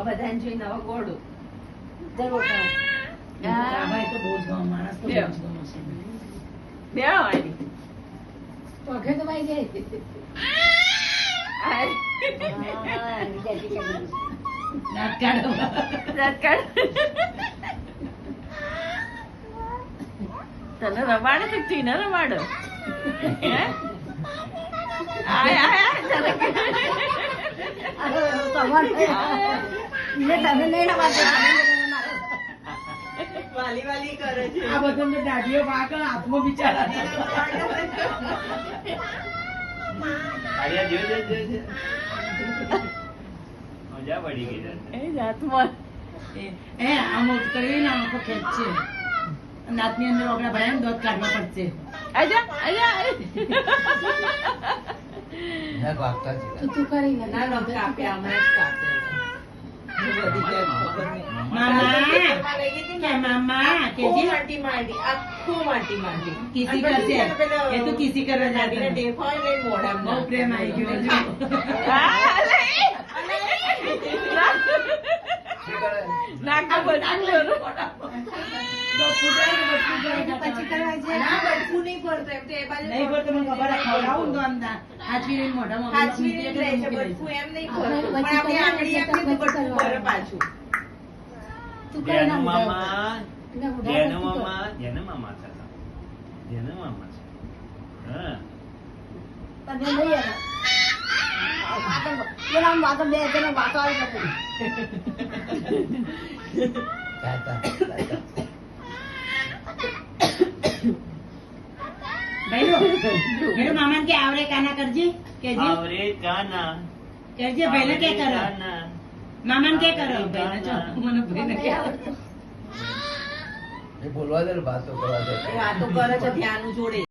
બધાને જોઈને હવે ગોળું બે વાળી પગે તો ભાઈ જાય તને રમાડે તો ચીને રમાડો આય આય વાલી વાલી કરે છે આ બધું તો દાદીઓ પાક હાથમાં બિચારા મજા પડી ગઈ એ જાતમાં એ આમ કરી ને આંખો ખેંચશે નાતની અંદર ઓગળા ભરાય ને દોધ કાઢવા પડશે આજા આજા તું કરીને ના નો કાપે હમણાં જ કાપે मामा खूब माटी माटी आखू माटी माटी किसी करते ये तो किसी કરવા જાતી ને દેખો એટલે મોઢામાં બહુ પ્રેમ આવી ગયો નાક બટકું પછી કરવા છે ના બટકું નહીં પડતો એમ તો એ બાજુ નહીં પડતો મને ખબર ખવડાવું તો આમ હાચવીને મોઢામાં હાચવીને જ રહે છે બટકું એમ નહીં પડતું પણ આપણી આંગળી આપી તો બટકું પડે પાછું તું કરી જેનું ના મામા જેનું મામા જેનું મામા છે જેનું મામા છે હા તને લઈ આવે પેલા વાતો બે જણા વાતો આવી નથી ભાઈલો મેરો મામા કે આવરે કાના કરજે કેજી આવરે કાના કરજે ભાઈને કે કરો કાના મામાને કે કરો ભાઈને જો મને ભાઈને કે બોલવા દે વાતો કરવા દે વાતો કરે છે ધ્યાન જોડે